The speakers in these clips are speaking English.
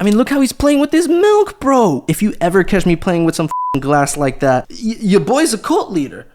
I mean, look how he's playing with his milk, bro. If you ever catch me playing with some glass like that, your boy's a cult leader.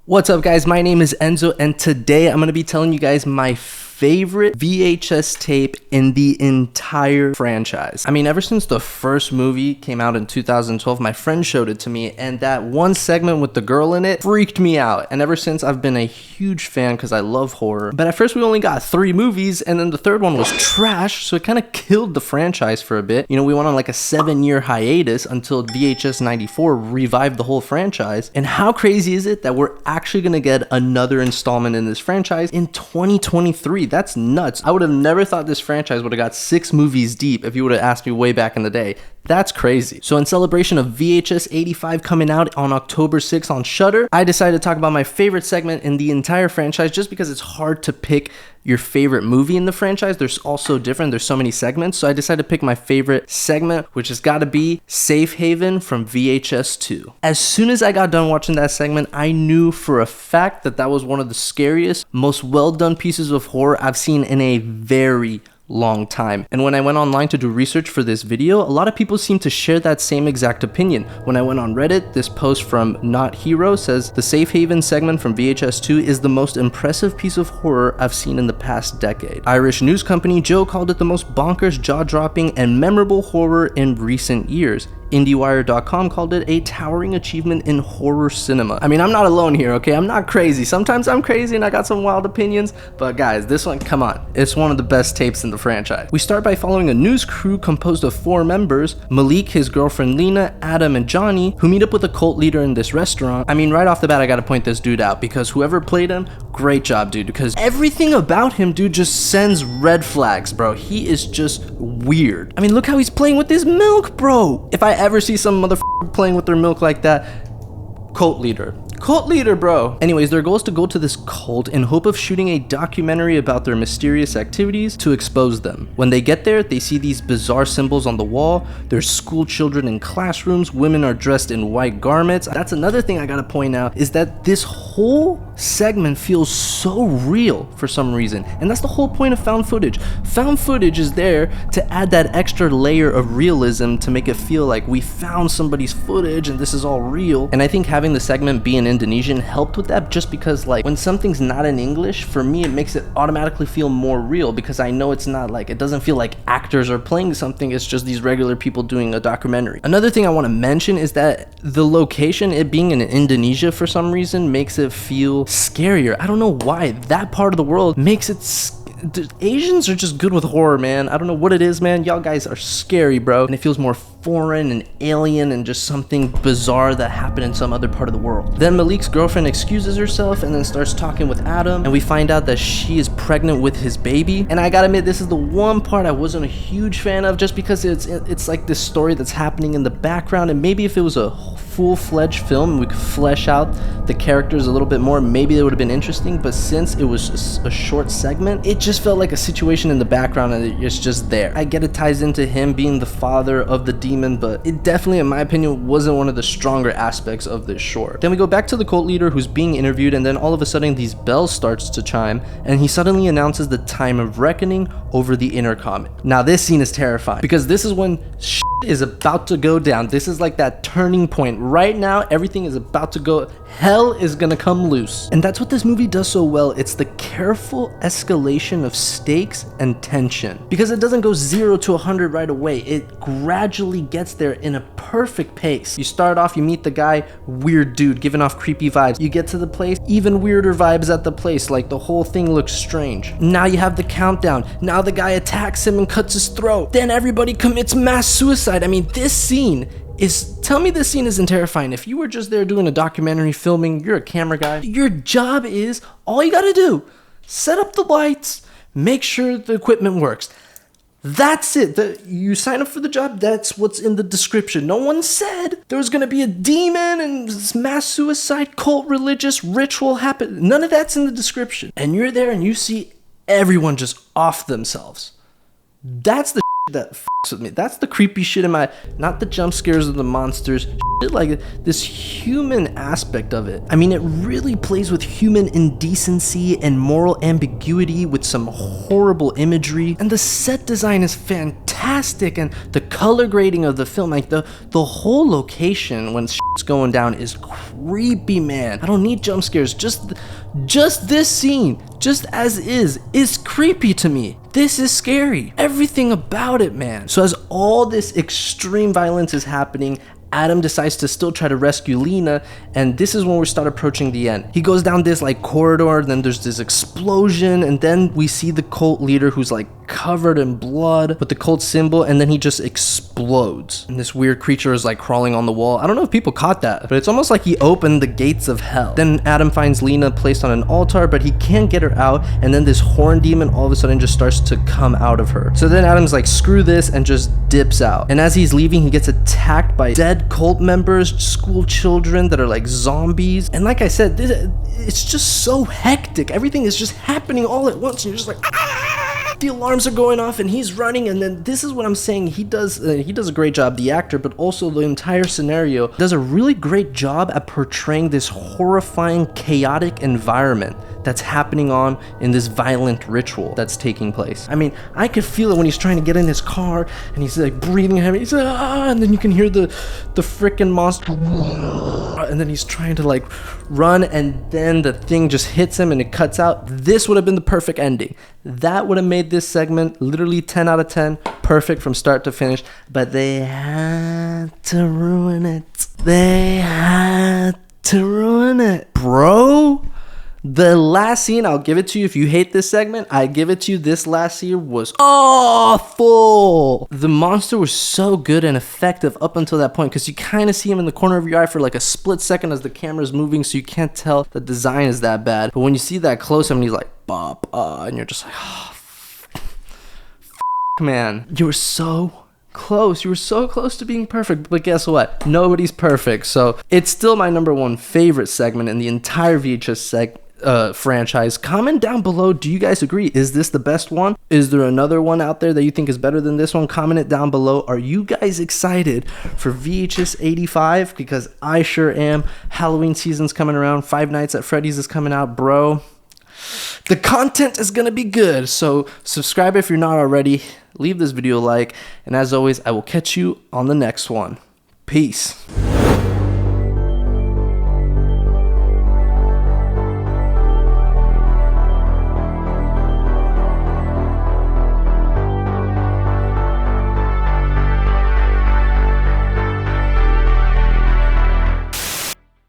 What's up, guys? My name is Enzo, and today I'm going to be telling you guys my favorite VHS tape in the entire franchise. I mean, ever since the first movie came out in 2012, my friend showed it to me, and that one segment with the girl in it freaked me out. And ever since, I've been a huge fan because I love horror. But at first, we only got 3 movies, and then the third one was trash, so it kind of killed the franchise for a bit. You know, we went on like a 7-year hiatus until VHS 94 revived the whole franchise. And how crazy is it that we're actually gonna get another installment in this franchise in 2023? That's nuts. I would have never thought this franchise would have got 6 movies deep if you would have asked me way back in the day. That's crazy. So in celebration of VHS 85 coming out on October 6th on Shudder, I decided to talk about my favorite segment in the entire franchise, just because it's hard to pick your favorite movie in the franchise. There's also different, there's so many segments. So I decided to pick my favorite segment, which has got to be Safe Haven from VHS 2. As soon as I got done watching that segment, I knew for a fact that that was one of the scariest, most well done pieces of horror I've seen in a very long time. And when I went online to do research for this video, a lot of people seem to share that same exact opinion. When I went on Reddit, this post from Not Hero says, the Safe Haven segment from VHS 2 is the most impressive piece of horror I've seen in the past decade. Irish news company Joe called it the most bonkers, jaw-dropping, and memorable horror in recent years. IndieWire.com called it a towering achievement in horror cinema. I mean, I'm not alone here, okay? I'm not crazy. Sometimes I'm crazy and I got some wild opinions, but guys, this one, come on. It's one of the best tapes in the franchise. We start by following a news crew composed of 4 members, Malik, his girlfriend Lena, Adam, and Johnny, who meet up with a cult leader in this restaurant. I mean, right off the bat, I gotta point this dude out, because whoever played him, great job, dude, because everything about him, dude, just sends red flags, bro. He is just weird. I mean, look how he's playing with his milk, bro. If I ever see some motherfucker playing with their milk like that, cult leader, bro. Anyways, their goal is to go to this cult in hope of shooting a documentary about their mysterious activities to expose them. When they get there, they see these bizarre symbols on the wall. There's school children in classrooms. Women are dressed in white garments. That's another thing I gotta point out, is that this whole segment feels so real for some reason. And that's the whole point of found footage. Found footage is there to add that extra layer of realism to make it feel like we found somebody's footage and this is all real. And I think having the segment be in Indonesian helped with that, just because like when something's not in English, for me it makes it automatically feel more real, because I know it's not like, it doesn't feel like actors are playing something, it's just these regular people doing a documentary. Another thing I want to mention is that the location, it being in Indonesia for some reason, makes it feel scarier. I don't know why. That part of the world makes it Asians are just good with horror, man. I don't know what it is, man. Y'all guys are scary, bro. And it feels more foreign and alien and just something bizarre that happened in some other part of the world. Then Malik's girlfriend excuses herself and then starts talking with Adam, and we find out that she is pregnant with his baby. And I gotta admit, this is the one part I wasn't a huge fan of, just because it's like this story that's happening in the background, and maybe if it was a full-fledged film and we could flesh out the characters a little bit more, maybe it would have been interesting. But since it was a short segment, it just felt like a situation in the background and it's just there. I get it ties into him being the father of the demon, but it definitely, in my opinion, wasn't one of the stronger aspects of this short. Then we go back to the cult leader who's being interviewed, and then all of a sudden these bells starts to chime, and he suddenly announces the time of reckoning over the intercom. Now this scene is terrifying, because this is when shit is about to go down. This is like that turning point. Right now, everything is about to go, hell is gonna come loose. And that's what this movie does so well. It's the careful escalation of stakes and tension, because it doesn't go 0 to 100 right away. It gradually gets there in a perfect pace. You start off, you meet the guy, weird dude, giving off creepy vibes. You get to the place, even weirder vibes at the place, like the whole thing looks strange. Now you have the countdown. Now the guy attacks him and cuts his throat. Then everybody commits mass suicide. I mean, this scene is, tell me this scene isn't terrifying. If you were just there doing a documentary filming, you're a camera guy, your job is, all you gotta do, set up the lights, make sure the equipment works. That's it. You sign up for the job, that's what's in the description. No one said there was gonna be a demon and mass suicide, cult, religious ritual happen. None of that's in the description. And you're there and you see everyone just off themselves. That's the that fucks with me. That's the creepy shit in my, not the jump scares of the monsters, like this human aspect of it. I mean, it really plays with human indecency and moral ambiguity with some horrible imagery, and the set design is fantastic, and the color grading of the film, like the whole location when shit's going down is creepy, man. I don't need jump scares, just this scene, just as is creepy to me. This is scary. Everything about it, man. So as all this extreme violence is happening, Adam decides to still try to rescue Lena, and this is when we start approaching the end. He goes down this like corridor, then there's this explosion, and then we see the cult leader who's like covered in blood with the cult symbol, and then he just explodes. And this weird creature is like crawling on the wall. I don't know if people caught that, but it's almost like he opened the gates of hell. Then Adam finds Lena placed on an altar, but he can't get her out, and then this horn demon all of a sudden just starts to come out of her. So then Adam's like, screw this, and just dips out. And as he's leaving, he gets attacked by dead cult members, school children that are like zombies. And like I said, it's just so hectic. Everything is just happening all at once, and you're just like, ah! The alarms are going off, and he's running. And then this is what I'm saying, he does a great job, the actor, but also the entire scenario does a really great job at portraying this horrifying, chaotic environment that's happening on in this violent ritual that's taking place. I mean, I could feel it when he's trying to get in his car and he's like breathing heavy. He's like, ah, and then you can hear the freaking monster, and then he's trying to like run, and then the thing just hits him and it cuts out. This would have been the perfect ending. That would have made this segment literally 10 out of 10, perfect from start to finish, but they had to ruin it. They had to ruin it, bro. The last scene, I'll give it to you. If you hate this segment, I give it to you. This last scene was awful. The monster was so good and effective up until that point, because you kind of see him in the corner of your eye for like a split second as the camera's moving, so you can't tell the design is that bad. But when you see that close up and he's like, bop, and you're just like, oh, man. You were so close. You were so close to being perfect, but guess what? Nobody's perfect. So it's still my #1 favorite segment in the entire VHS franchise. Comment down below, do you guys agree? Is this the best one? Is there another one out there that you think is better than this one? Comment it down below. Are you guys excited for VHS 85? Because I sure am. Halloween season's coming around. Five Nights at Freddy's is coming out, bro. The content is gonna be good, so subscribe if you're not already. Leave this video a like, and as always, I will catch you on the next one. Peace.